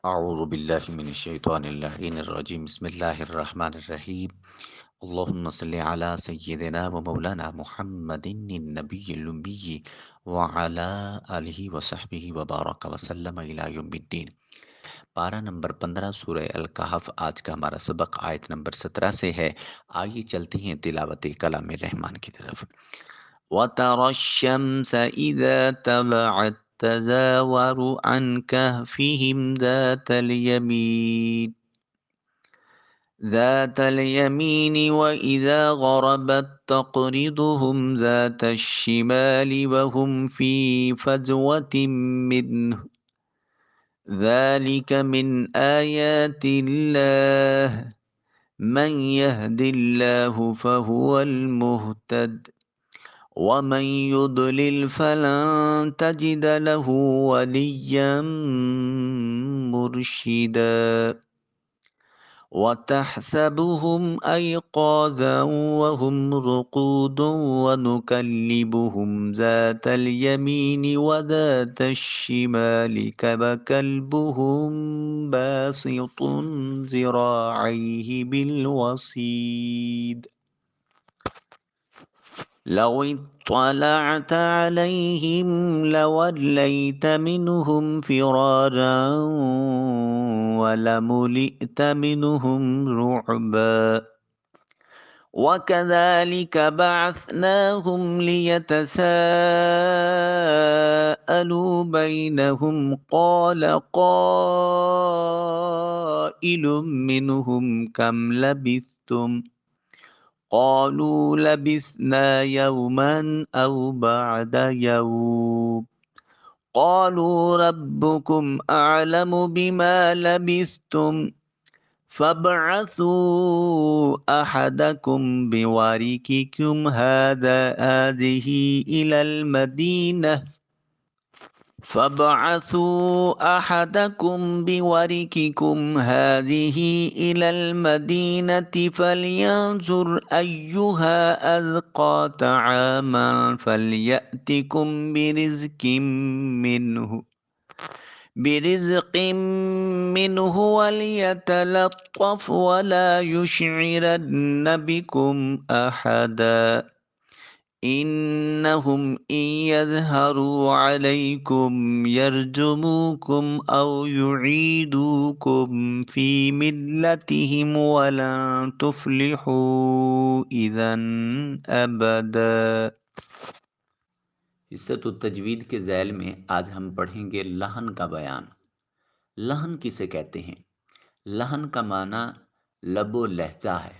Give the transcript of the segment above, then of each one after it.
أعوذ بالله من الشيطان اللعين الرجيم بسم الله الرحمن الرحيم اللهم صل على سيدنا ومولانا محمد النبي الأمي وعلى آله وصحبه وبارك وسلم إلى يوم الدين پارہ نمبر 15 سورہ الکہف آج کا ہمارا سبق آیت نمبر 17 سے ہے آئیے چلتے ہیں تلاوت کلام رحمان کی طرف وَتَرَى الشَّمْسَ إِذَا طَلَعَت تَزَاوَرُ عَنْ كَهْفِهِمْ ذات اليمين وإذا غربت تقرضهم ذات الشمال وهم في فجوة منه ذلك من آيات الله من يهد الله فهو المهتد ومن يضلل فلن تجد له وليا مرشدا وتحسبهم أيقاظا وهم رقود ونكلبهم ذات اليمين وذات الشمال كلبهم باسط ذراعيه بالوصيد لو اطلعت عليهم لوليت منهم فرارا ولملئت منهم رعبا وكذلك بعثناهم ليتساءلوا بينهم قال قائل منهم كم لبثتم قالوا لبثنا يوما أو بعد يوم قالوا ربكم أعلم بما لبثتم فابعثوا أحدكم بورقكم هذه إلى المدينة فابعثوا أحدكم بورقكم هذه إلى المدينة فلينظر أيها أزكى طعاما فليأتكم برزق منه وليتلطف ولا يشعرن بكم أحدا إنهم إن يظهروا عليكم يرجموكم أو يعيدوكم في ملتهم ولن تفلحوا إذا أبدا۔ حصۃ التجوید کے ذیل میں آج ہم پڑھیں گے لحن کا بیان۔ لحن کسے کہتے ہیں؟ لحن کا معنی لب و لہجہ ہے۔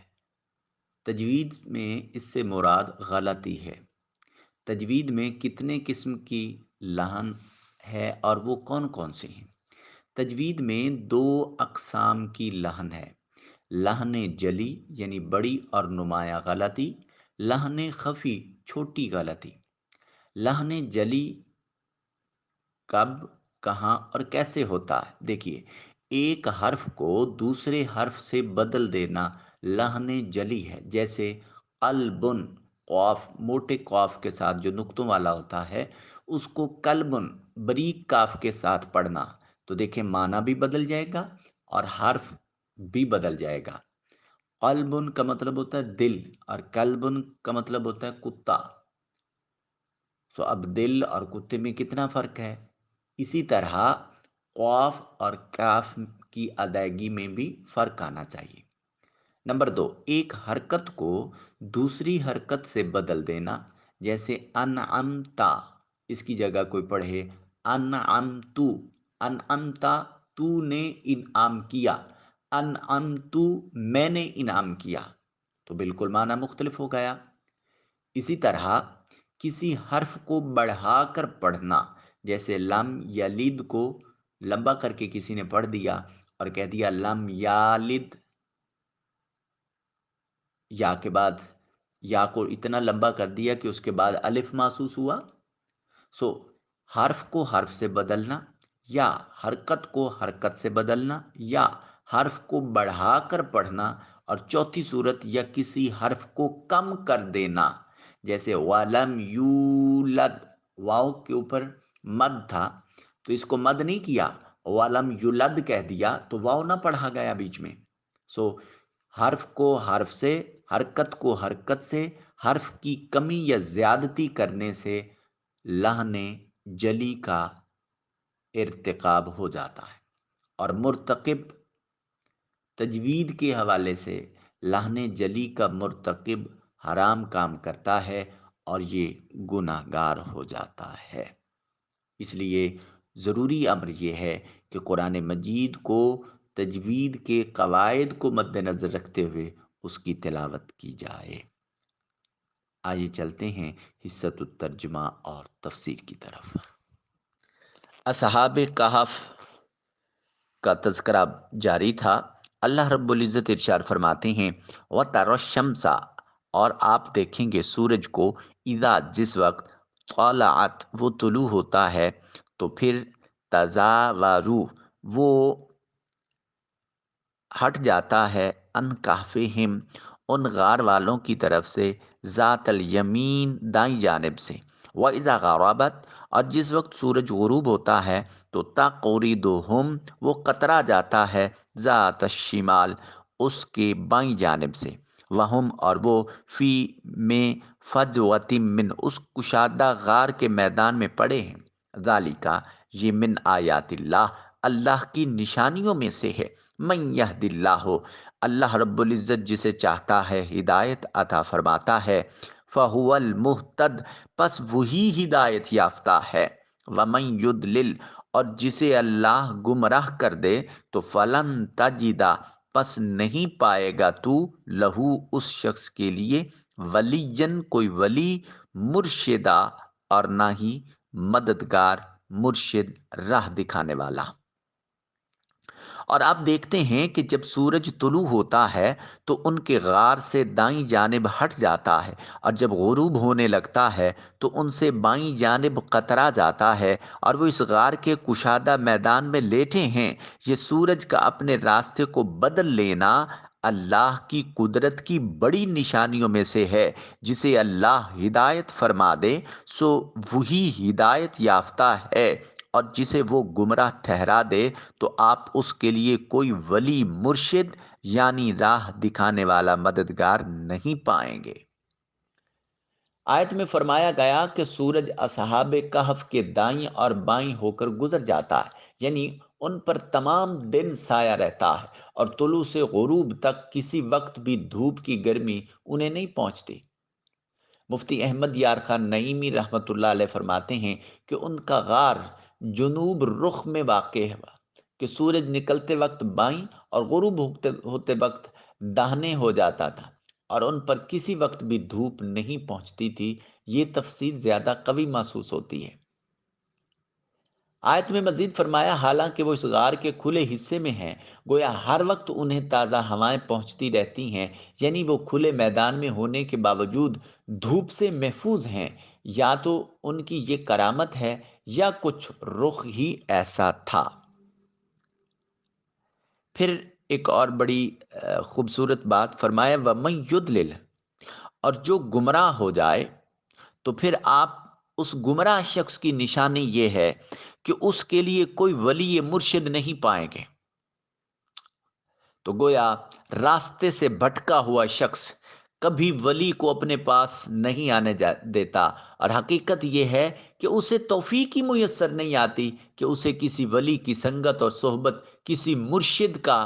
تجوید میں اس سے مراد غلطی ہے۔ تجوید میں کتنے قسم کی لحن ہے اور وہ کون کون سے ہیں؟ تجوید میں 2 اقسام کی لحن ہے، لحن جلی یعنی بڑی اور نمایاں غلطی، لحن خفی چھوٹی غلطی۔ لحن جلی کب، کہاں اور کیسے ہوتا ہے؟ دیکھیے، ایک حرف کو دوسرے حرف سے بدل دینا لحن جلی ہے، جیسے قلبن، قاف موٹے قاف کے ساتھ جو نقطوں والا ہوتا ہے اس کو قلبن باریک کاف کے ساتھ پڑھنا، تو دیکھیں معنی بھی بدل جائے گا اور حرف بھی بدل جائے گا۔ قلبن کا مطلب ہوتا ہے دل اور قلبن کا مطلب ہوتا ہے کتا، تو اب دل اور کتے میں کتنا فرق ہے؟ اسی طرح قاف اور کاف کی ادائیگی میں بھی فرق آنا چاہیے۔ نمبر 2، ایک حرکت کو دوسری حرکت سے بدل دینا، جیسے انعمتا، اس کی جگہ کوئی پڑھے انعمتو، انعمتا تو نے انعام کیا، انعمتو میں نے انعام کیا، تو بالکل معنی مختلف ہو گیا۔ اسی طرح کسی حرف کو بڑھا کر پڑھنا، جیسے لم یلد کو لمبا کر کے کسی نے پڑھ دیا اور کہہ دیا لم یالد، یا کے بعد یا کو اتنا لمبا کر دیا کہ اس کے بعد الف محسوس ہوا۔ حرف کو حرف سے بدلنا یا حرکت کو حرکت سے بدلنا یا حرف کو بڑھا کر پڑھنا، اور چوتھی صورت یا کسی حرف کو کم کر دینا، جیسے وَلَمْ يُولَدْ، واو کے اوپر مد تھا تو اس کو مد نہیں کیا، ولم یولد کہہ دیا تو واو نہ پڑھا گیا بیچ میں. سو حرف کو حرف سے، حرکت کو حرکت سے، حرف کی کمی یا زیادتی کرنے سے لحن جلی کا ارتکاب ہو جاتا ہے، اور مرتکب تجوید کے حوالے سے لحن جلی کا مرتکب حرام کام کرتا ہے اور یہ گناہ گار ہو جاتا ہے. اس لیے ضروری امر یہ ہے کہ قرآن مجید کو تجوید کے قواعد کو مد نظر رکھتے ہوئے اس کی تلاوت کی جائے. آئیے چلتے ہیں حصۃ الترجمہ اور تفسیر کی طرف. اصحاب کہف کا تذکرہ جاری تھا. اللہ رب العزت ارشاد فرماتے ہیں وَتَرَى الشَّمْسَ، اور آپ دیکھیں گے سورج کو، اذا جس وقت طلعت وہ طلوع ہوتا ہے، تو پھر تزاورو وہ ہٹ جاتا ہے، ان کہفہم ان غار والوں کی طرف سے، ذات الیمین دائیں جانب سے، وَإِذَا غَرَبَتْ اور جس وقت سورج غروب ہوتا ہے تو تقریدہم وہ کترا جاتا ہے، ذات الشمال اس کے بائیں جانب سے، وہم اور وہ فی میں فجوۃ من اس کشادہ غار کے میدان میں پڑے ہیں. ذالکا یہ من آیات اللہ اللہ کی نشانیوں میں سے ہے. من یہد اللہ اللہ رب العزت جسے چاہتا ہے ہدایت عطا فرماتا ہے. فہو المہتد پس وہی ہدایت یافتہ ہے. ومن یضلل اور جسے اللہ گمراہ کر دے تو فلن تجدا پس نہیں پائے گا تو لہو اس شخص کے لیے ولیجن کوئی ولی، مرشدہ اور نہ ہی مددگار، مرشد راہ دکھانے والا. اور آپ دیکھتے ہیں کہ جب سورج طلوع ہوتا ہے تو ان کے غار سے دائیں جانب ہٹ جاتا ہے، اور جب غروب ہونے لگتا ہے تو ان سے بائیں جانب قطرا جاتا ہے، اور وہ اس غار کے کشادہ میدان میں لیٹے ہیں. یہ سورج کا اپنے راستے کو بدل لینا اللہ کی قدرت کی بڑی نشانیوں میں سے ہے. جسے اللہ ہدایت فرما دے سو وہی ہدایت یافتہ ہے، اور جسے وہ گمراہ ٹھہرا دے تو آپ اس کے لیے کوئی ولی، مرشد یعنی راہ دکھانے والا مددگار نہیں پائیں گے. آیت میں فرمایا گیا کہ سورج اصحاب کہف کے دائیں اور بائیں ہو کر گزر جاتا ہے، یعنی ان پر تمام دن سایہ رہتا ہے، اور طلوع سے غروب تک کسی وقت بھی دھوپ کی گرمی انہیں نہیں پہنچتی. مفتی احمد یار خان نعیمی رحمۃ اللہ علیہ فرماتے ہیں کہ ان کا غار جنوب رخ میں واقع ہے، کہ سورج نکلتے وقت بائیں اور غروب ہوتے وقت داہنے ہو جاتا تھا، اور ان پر کسی وقت بھی دھوپ نہیں پہنچتی تھی. یہ تفسیر زیادہ قوی محسوس ہوتی ہے. آیت میں مزید فرمایا حالانکہ وہ اس غار کے کھلے حصے میں ہیں، گویا ہر وقت انہیں تازہ ہوائیں پہنچتی رہتی ہیں، یعنی وہ کھلے میدان میں ہونے کے باوجود دھوپ سے محفوظ ہیں. یا تو ان کی یہ کرامت ہے یا کچھ رخ ہی ایسا تھا. پھر ایک اور بڑی خوبصورت بات فرمایا وَمَن یُضْلِلْ اور جو گمراہ ہو جائے تو پھر آپ اس گمراہ شخص کی نشانی یہ ہے کہ اس کے لیے کوئی ولی مرشد نہیں پائیں گے. تو گویا راستے سے بھٹکا ہوا شخص کبھی ولی کو اپنے پاس نہیں آنے دیتا، اور حقیقت یہ ہے کہ اسے توفیق ہی میسر نہیں آتی کہ اسے کسی ولی کی سنگت اور صحبت، کسی مرشد کا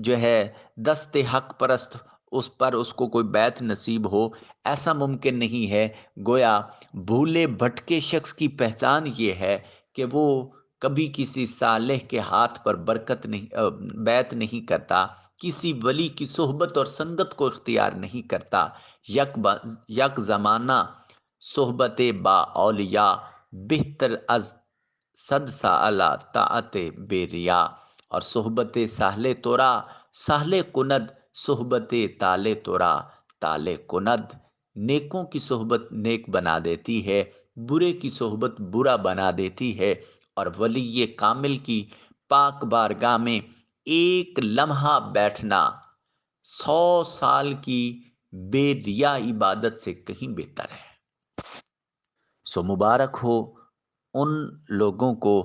جو ہے دست حق پرست اس پر اس کو کوئی بیعت نصیب ہو. ایسا ممکن نہیں ہے. گویا بھولے بھٹکے شخص کی پہچان یہ ہے کہ وہ کبھی کسی صالح کے ہاتھ پر برکت نہیں بیعت نہیں کرتا، کسی ولی کی صحبت اور سنگت کو اختیار نہیں کرتا. یک زمانہ صحبت با اولیاء بہتر از 100 سالہ طاعت بے ریا، اور صحبت سہل تورا سہل کند، صحبت تالے تورا تالے کند. نیکوں کی صحبت نیک بنا دیتی ہے، برے کی صحبت برا بنا دیتی ہے، اور ولی کامل کی پاک بارگاہ میں ایک لمحہ بیٹھنا 100 سال کی بے ریا عبادت سے کہیں بہتر ہے. سو مبارک ہو ان لوگوں کو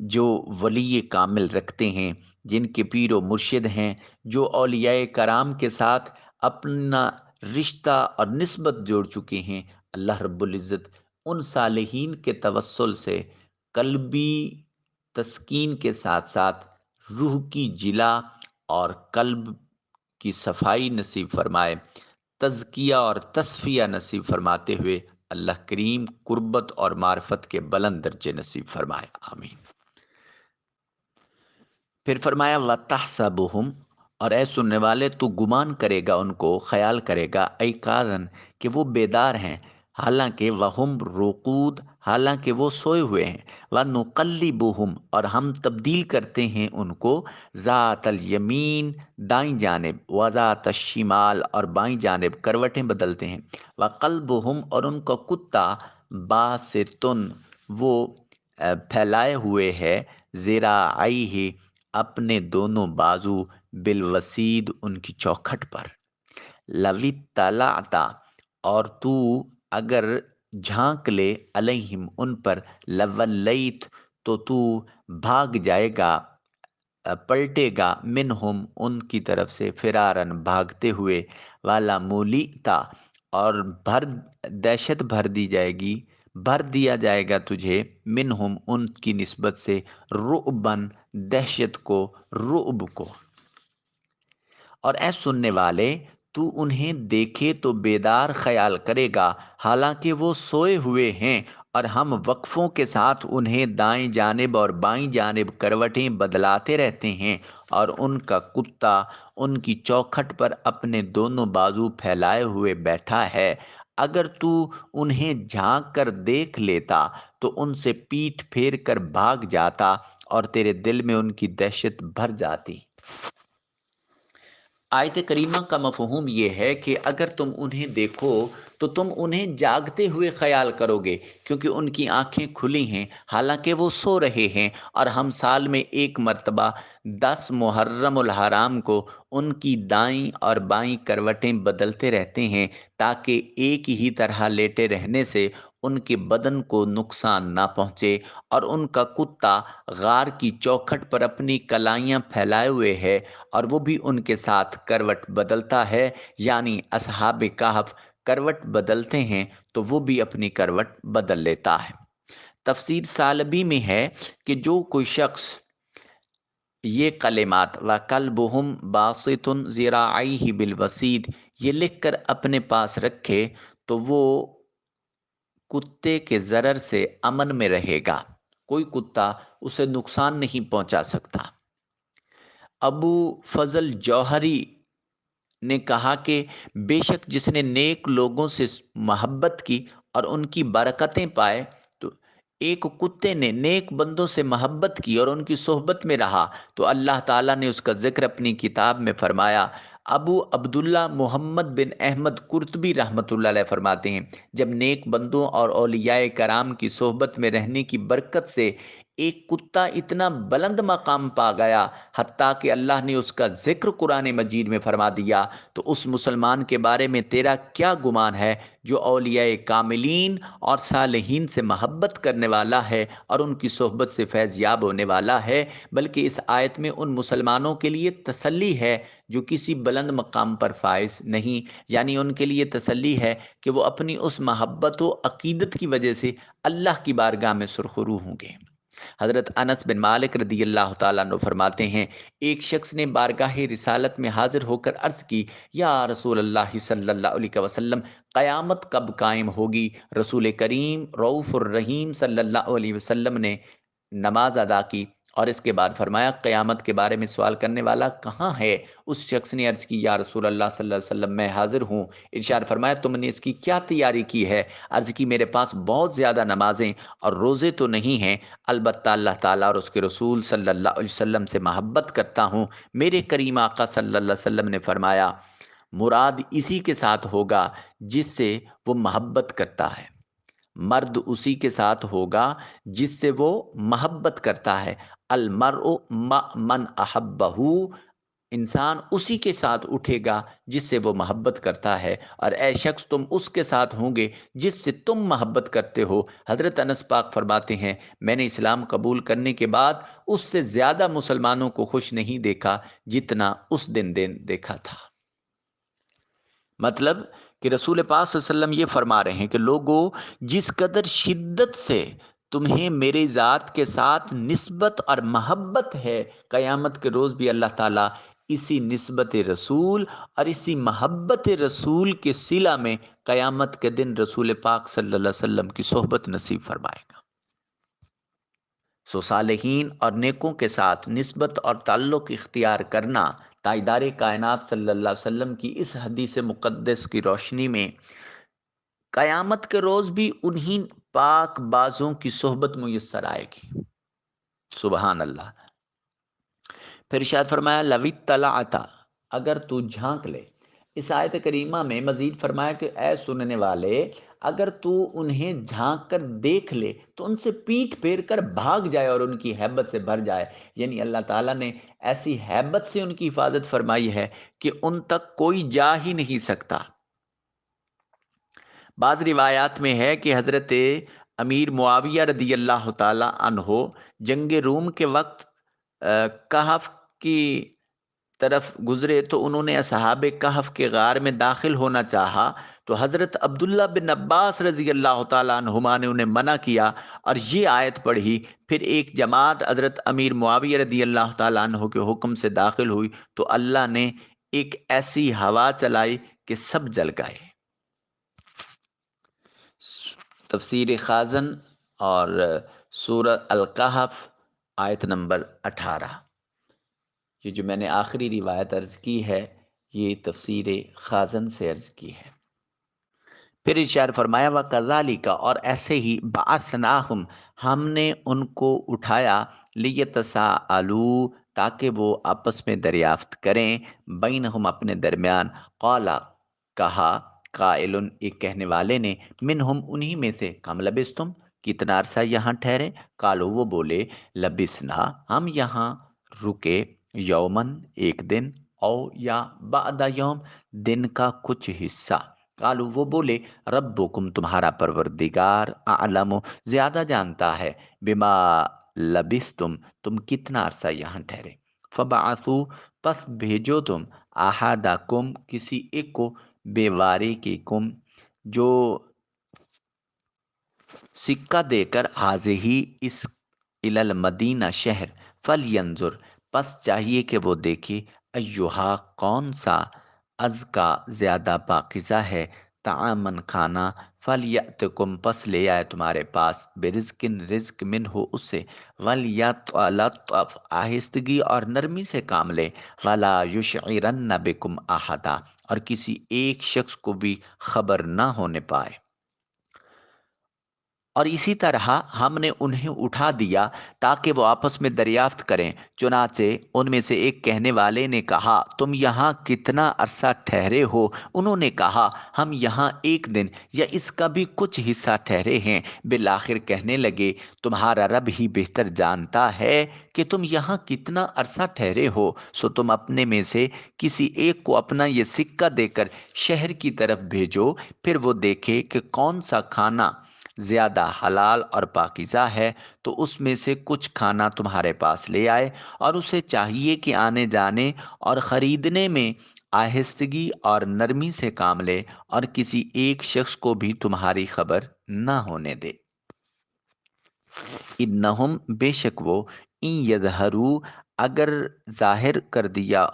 جو ولی کامل رکھتے ہیں، جن کے پیر و مرشد ہیں، جو اولیاء کرام کے ساتھ اپنا رشتہ اور نسبت جوڑ چکے ہیں، اللہ رب العزت ان صالحین کے توسل سے قلبی تسکین کے ساتھ ساتھ روح کی جلا اور قلب کی صفائی نصیب فرمائے، تزکیہ اور تصفیہ نصیب فرماتے ہوئے اللہ کریم قربت اور معرفت کے بلند درجے نصیب فرمائے، آمین۔ پھر فرمایا وَتَحْسَبُهُمْ، اور اے سننے والے تو گمان کرے گا ان کو، خیال کرے گا ایقاظاً کہ وہ بیدار ہیں، حالانکہ وہم رقود، حالانکہ وہ سوئے ہوئے ہیں، وَنُقَلِّبُهُمْ، اور ہم تبدیل کرتے ہیں ان کو ذات الیمین دائیں جانب، وذات الشمال اور بائیں جانب کروٹیں بدلتے ہیں، وقلبہم اور ان کا کتا باستن وہ پھیلائے ہوئے ہے، ذراعیہ اپنے دونوں بازو، بالوسید ان کی چوکھٹ پر، لوی طلعتا اور تو اگر جھانک لے علیہم ان پر، لولیت تو بھاگ جائے گا، پلٹے گا، منہم ان کی طرف سے، فرارن بھاگتے ہوئے، والا مولیتا اور دہشت بھر دی جائے گی، بھر دیا جائے گا تجھے، منہم ان کی نسبت سے، رعبن دہشت کو، رعب کو۔ اور اے سننے والے تو انہیں دیکھے تو بیدار خیال کرے گا، حالانکہ وہ سوئے ہوئے ہیں، اور ہم وقفوں کے ساتھ انہیں دائیں جانب اور بائیں جانب کروٹیں بدلاتے رہتے ہیں، اور ان کا کتا ان کی چوکھٹ پر اپنے دونوں بازو پھیلائے ہوئے بیٹھا ہے۔ اگر تو انہیں جھانک کر دیکھ لیتا تو ان سے پیٹھ پھیر کر بھاگ جاتا اور تیرے دل میں ان کی دہشت بھر جاتی۔ آیت کریمہ کا مفہوم یہ ہے کہ اگر تم انہیں دیکھو تو تم انہیں جاگتے ہوئے خیال کرو گے، کیونکہ ان کی آنکھیں کھلی ہیں حالانکہ وہ سو رہے ہیں، اور ہم سال میں ایک مرتبہ 10 محرم الحرام کو ان کی دائیں اور بائیں کروٹیں بدلتے رہتے ہیں، تاکہ ایک ہی طرح لیٹے رہنے سے ان کے بدن کو نقصان نہ پہنچے، اور ان کا کتا غار کی چوکھٹ پر اپنی کلائیاں پھیلائے ہوئے ہے، اور وہ بھی ان کے ساتھ کروٹ بدلتا ہے، یعنی اصحاب کہف کروٹ بدلتے ہیں تو وہ بھی اپنی کروٹ بدل لیتا ہے۔ تفسیر سالبی میں ہے کہ جو کوئی شخص یہ کلمات وَقَلْبُهُمْ بَاسِطٌ ذِرَاعَيْهِ بِالْوَسِيدِ یہ لکھ کر اپنے پاس رکھے تو وہ کتے کے ضرر سے امن میں رہے گا، کوئی کتا اسے نقصان نہیں پہنچا سکتا۔ ابو فضل جوہری نے کہا کہ بے شک جس نے نیک لوگوں سے محبت کی اور ان کی برکتیں پائے، تو ایک کتے نے نیک بندوں سے محبت کی اور ان کی صحبت میں رہا تو اللہ تعالیٰ نے اس کا ذکر اپنی کتاب میں فرمایا۔ ابو عبداللہ محمد بن احمد قرطبی رحمۃ اللہ علیہ فرماتے ہیں، جب نیک بندوں اور اولیاء کرام کی صحبت میں رہنے کی برکت سے ایک کتا اتنا بلند مقام پا گیا، حتیٰ کہ اللہ نے اس کا ذکر قرآن مجید میں فرما دیا، تو اس مسلمان کے بارے میں تیرا کیا گمان ہے جو اولیاء کاملین اور صالحین سے محبت کرنے والا ہے اور ان کی صحبت سے فیض یاب ہونے والا ہے۔ بلکہ اس آیت میں ان مسلمانوں کے لیے تسلی ہے جو کسی بلند مقام پر فائز نہیں، یعنی ان کے لیے تسلی ہے کہ وہ اپنی اس محبت و عقیدت کی وجہ سے اللہ کی بارگاہ میں سرخرو ہوں گے۔ حضرت انس بن مالک رضی اللہ تعالیٰ عنہ فرماتے ہیں، ایک شخص نے بارگاہ رسالت میں حاضر ہو کر عرض کی، یا رسول اللہ صلی اللہ علیہ وسلم، قیامت کب قائم ہوگی؟ رسول کریم رؤوف الرحیم صلی اللہ علیہ وسلم نے نماز ادا کی اور اس کے بعد فرمایا، قیامت کے بارے میں سوال کرنے والا کہاں ہے؟ اس شخص نے عرض کی، یا رسول اللہ صلی اللہ علیہ وسلم میں حاضر ہوں۔ ارشاد فرمایا، تم نے اس کی کیا تیاری کی ہے؟ عرض کی، میرے پاس بہت زیادہ نمازیں اور روزے تو نہیں ہیں، البتہ اللہ تعالیٰ اور اس کے رسول صلی اللہ علیہ وسلم سے محبت کرتا ہوں۔ میرے کریم آقا صلی اللہ علیہ وسلم نے فرمایا، مراد اسی کے ساتھ ہوگا جس سے وہ محبت کرتا ہے، مرد اسی کے ساتھ ہوگا جس سے وہ محبت کرتا ہے، المرء مع من احبہ، انسان اسی کے ساتھ اٹھے گا جس سے وہ محبت کرتا ہے، اور اے شخص تم اس کے ساتھ ہوں گے جس سے تم محبت کرتے ہو۔ حضرت انس پاک فرماتے ہیں میں نے اسلام قبول کرنے کے بعد اس سے زیادہ مسلمانوں کو خوش نہیں دیکھا جتنا اس دن دیکھا تھا۔ مطلب کہ رسول پاک صلی اللہ علیہ وسلم یہ فرما رہے ہیں کہ لوگوں، جس قدر شدت سے تمہیں میری ذات کے ساتھ نسبت اور محبت ہے، قیامت کے روز بھی اللہ تعالیٰ اسی نسبت رسول اور اسی محبت رسول کے صلہ میں قیامت کے دن رسول پاک صلی اللہ علیہ وسلم کی صحبت نصیب فرمائے گا۔ صالحین اور نیکوں کے ساتھ نسبت اور تعلق اختیار کرنا تاجدار کائنات صلی اللہ علیہ وسلم کی اس حدیث مقدس کی روشنی میں قیامت کے روز بھی انہی پاک بازوں کی صحبت میسر آئے گی۔ سبحان اللہ۔ پھر ارشاد فرمایا لَوِ اطَّلَعْتَ، اگر تو جھانک لے۔ اس آیت کریمہ میں مزید فرمایا کہ اے سننے والے، اگر تو انہیں جھانک کر دیکھ لے تو ان سے پیٹھ پھیر کر بھاگ جائے اور ان کی ہیبت سے بھر جائے، یعنی اللہ تعالیٰ نے ایسی ہیبت سے ان کی حفاظت فرمائی ہے کہ ان تک کوئی جا ہی نہیں سکتا۔ بعض روایات میں ہے کہ حضرت امیر معاویہ رضی اللہ تعالی عنہ جنگ روم کے وقت کہف کی طرف گزرے تو انہوں نے اصحاب کہف کے غار میں داخل ہونا چاہا تو حضرت عبداللہ بن عباس رضی اللہ تعالیٰ عنہما نے انہیں منع کیا اور یہ آیت پڑھی۔ پھر ایک جماعت حضرت امیر معاویہ رضی اللہ تعالیٰ عنہ کے حکم سے داخل ہوئی تو اللہ نے ایک ایسی ہوا چلائی کہ سب جل گئے۔ تفسیر خازن اور سورہ الکہف آیت نمبر 18۔ یہ جو میں نے آخری روایت عرض کی ہے یہ تفسیر خازن سے عرض کی ہے۔ پھر ارشاد فرمایا وَكَذَلِكَ، اور ایسے ہی بَعَثْنَاهُمْ، ہم نے ان کو اٹھایا لِيَتَسَاءَلُوا، تاکہ وہ آپس میں دریافت کریں، بینہم اپنے درمیان، قال، کہا، قائل، ایک کہنے والے نے، منہم انہی میں سے، کم لبستم، کتنا عرصہ یہاں ٹھہرے، قالو وہ بولے، لبسنا، ہم یہاں رکے، یومن ایک دن، او یا بعد یوم دن کا کچھ حصہ، قالو وہ بولے، ربکم تمہارا پروردگار، اعلم زیادہ جانتا ہے، بما لبستم تم کتنا عرصہ یہاں ٹھہرے، فبعثوا پس بھیجو تم، احدکم کسی ایک کو، بواریککم جو سکہ دے کر، حاضہی اس، الی المدینہ شہر، فلینظر پس چاہیے کہ وہ دیکھے، ایہا کون سا، ازکا زیادہ پاکیزہ ہے، طعامن کھانا، فلیأتکم پس لے آئے تمہارے پاس، برزقن رزق منہ اس سے، ولیطلطف آہستگی اور نرمی سے کام لے، ولا یشعرن بکم احدا اور کسی ایک شخص کو بھی خبر نہ ہونے پائے۔ اور اسی طرح ہم نے انہیں اٹھا دیا تاکہ وہ آپس میں دریافت کریں، چنانچہ ان میں سے ایک کہنے والے نے کہا تم یہاں کتنا عرصہ ٹھہرے ہو؟ انہوں نے کہا ہم یہاں ایک دن یا اس کا بھی کچھ حصہ ٹھہرے ہیں۔ بالآخر کہنے لگے تمہارا رب ہی بہتر جانتا ہے کہ تم یہاں کتنا عرصہ ٹھہرے ہو، سو تم اپنے میں سے کسی ایک کو اپنا یہ سکہ دے کر شہر کی طرف بھیجو، پھر وہ دیکھے کہ کون سا کھانا زیادہ حلال اور پاکیزہ ہے تو اس میں سے کچھ کھانا تمہارے پاس لے آئے، اور اسے چاہیے کہ آنے جانے اور خریدنے میں آہستگی اور نرمی سے کام لے، اور کسی ایک شخص کو بھی تمہاری خبر نہ ہونے دے۔ انہم بے شک وہ، ان یظہروا اگر ظاہر کر دیا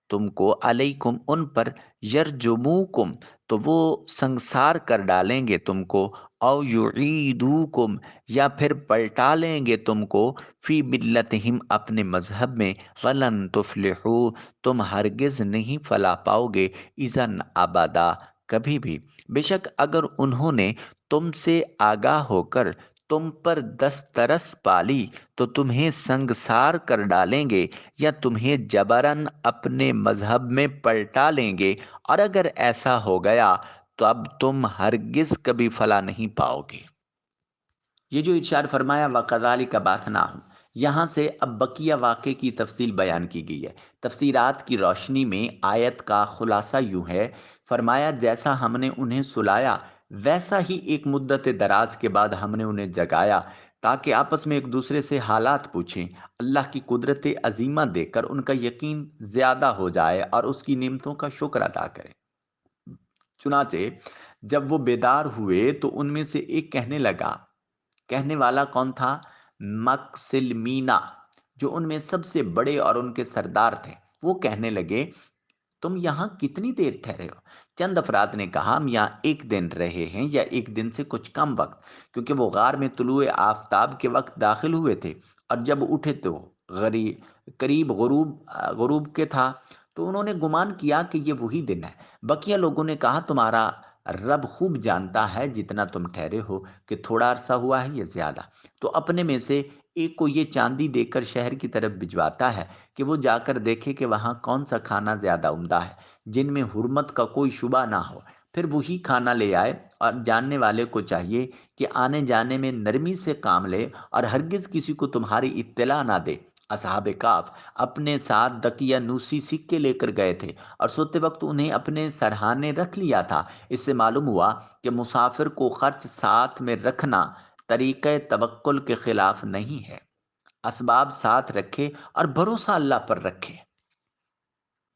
تم کو، علیکم ان پر، یرجموکم تو وہ سنگسار کر ڈالیں گے تم کو، او یعیدوکم یا پھر پلٹا لیں گے تم کو، فی ملتہم اپنے مذہب میں، فلن تفلحوا تم ہرگز نہیں فلاح پاؤ گے، اذن ابدا کبھی بھی، بے شک اگر انہوں نے تم سے آگاہ ہو کر تم پر دسترس پالی تو تمہیں سنگسار کر ڈالیں گے یا تمہیں جبراً اپنے مذہب میں پلٹا لیں گے، اور اگر ایسا ہو گیا تو اب تم ہرگز کبھی فلاح نہیں پاؤ گے۔ یہ جو ارشاد فرمایا وَكَذَلِكَ بَعَثْنَاهُمْ، یہاں سے اب بقیہ واقعے کی تفصیل بیان کی گئی ہے۔ تفسیرات کی روشنی میں آیت کا خلاصہ یوں ہے، فرمایا جیسا ہم نے انہیں سلایا ویسا ہی ایک مدت دراز کے بعد ہم نے انہیں جگایا تاکہ آپس میں ایک دوسرے سے حالات پوچھیں، اللہ کی قدرت عظیمہ دیکھ کر ان کا یقین زیادہ ہو جائے اور اس کی نعمتوں کا شکر ادا کریں۔ چنانچہ جب وہ بیدار ہوئے تو ان میں سے ایک کہنے لگا، کہنے والا کون تھا؟ مکسلمینا، جو ان میں سب سے بڑے اور ان کے سردار تھے۔ وہ کہنے لگے، تم یہاں کتنی دیر ٹھہرے ہو؟ چند افراد نے کہا، ہم یہاں ایک دن رہے ہیں یا ایک دن سے کچھ کم وقت، کیونکہ وہ غار میں طلوع آفتاب کے وقت داخل ہوئے تھے اور جب اٹھے تو قریب غروب کے تھا، تو انہوں نے گمان کیا کہ یہ وہی دن ہے۔ بقیہ لوگوں نے کہا، تمہارا رب خوب جانتا ہے جتنا تم ٹھہرے ہو کہ تھوڑا عرصہ ہوا ہے یا زیادہ۔ تو اپنے میں سے ایک کو یہ چاندی دے کر شہر کی طرف بھجواتا ہے کہ وہ جا کر دیکھے کہ وہاں کون سا کھانا زیادہ عمدہ ہے، جن میں حرمت کا کوئی شبہ نہ ہو، پھر وہی کھانا لے آئے۔ اور جاننے والے کو چاہیے کہ آنے جانے میں نرمی سے کام لے اور ہرگز کسی کو تمہاری اطلاع نہ دے۔ اصحاب کاف اپنے ساتھ دقیہ نوسی سکے لے کر گئے تھے اور سوتے وقت انہیں اپنے سرہانے رکھ لیا تھا۔ اس سے معلوم ہوا کہ مسافر کو خرچ ساتھ میں رکھنا طریقہ توکل کے خلاف نہیں ہے۔ اسباب ساتھ رکھے اور بھروسہ اللہ پر رکھے۔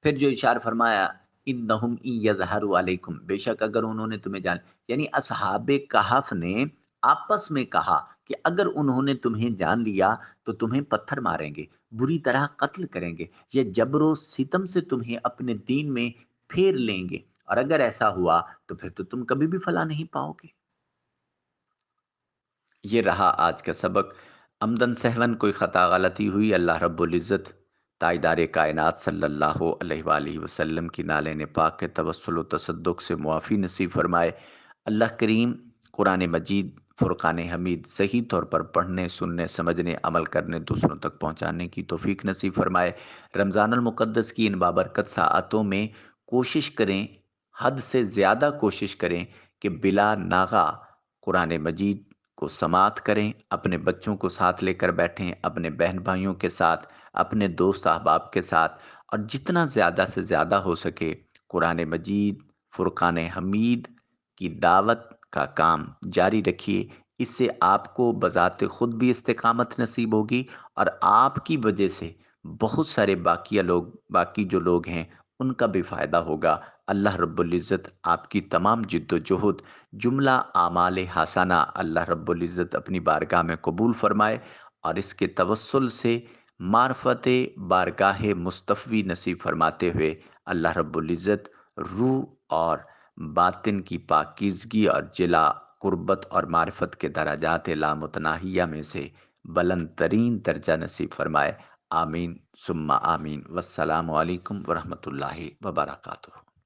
پھر جو اشار فرمایا، انہم ان یظہروا علیکم، بے شک اگر انہوں نے تمہیں جان، یعنی اصحاب کہف نے آپس میں کہا کہ اگر انہوں نے تمہیں جان لیا تو تمہیں پتھر ماریں گے، بری طرح قتل کریں گے یا جبر و ستم سے تمہیں اپنے دین میں پھیر لیں گے، اور اگر ایسا ہوا تو پھر تو تم کبھی بھی فلاح نہیں پاؤ گے۔ یہ رہا آج کا سبق۔ عمدن سہون کوئی خطا غلطی ہوئی، اللہ رب العزت تاجدار کائنات صلی اللہ علیہ وآلہ وسلم کی نالین پاک کے توسل و تصدق سے معافی نصیب فرمائے۔ اللہ کریم قرآن مجید فرقان حمید صحیح طور پر پڑھنے، سننے، سمجھنے، عمل کرنے، دوسروں تک پہنچانے کی توفیق نصیب فرمائے۔ رمضان المقدس کی ان بابرکت ساعتوں میں کوشش کریں، حد سے زیادہ کوشش کریں کہ بلا ناغہ قرآن مجید کو سماعت کریں، اپنے بچوں کو ساتھ لے کر بیٹھیں، اپنے بہن بھائیوں کے ساتھ، اپنے دوست احباب کے ساتھ، اور جتنا زیادہ سے زیادہ ہو سکے قرآن مجید، فرقان حمید کی دعوت کا کام جاری رکھیے۔ اس سے آپ کو بذات خود بھی استقامت نصیب ہوگی اور آپ کی وجہ سے بہت سارے باقی جو لوگ ہیں ان کا بھی فائدہ ہوگا۔ اللہ رب العزت آپ کی تمام جد و جہد، جملہ اعمال حسنہ اللہ رب العزت اپنی بارگاہ میں قبول فرمائے اور اس کے توسل سے معرفت بارگاہ مصطفی نصیب فرماتے ہوئے اللہ رب العزت روح اور باطن کی پاکیزگی اور جلا، قربت اور معرفت کے درجات لامتناہیہ میں سے بلند ترین درجہ نصیب فرمائے۔ آمین ثم آمین۔ والسلام علیکم ورحمۃ اللہ وبرکاتہ۔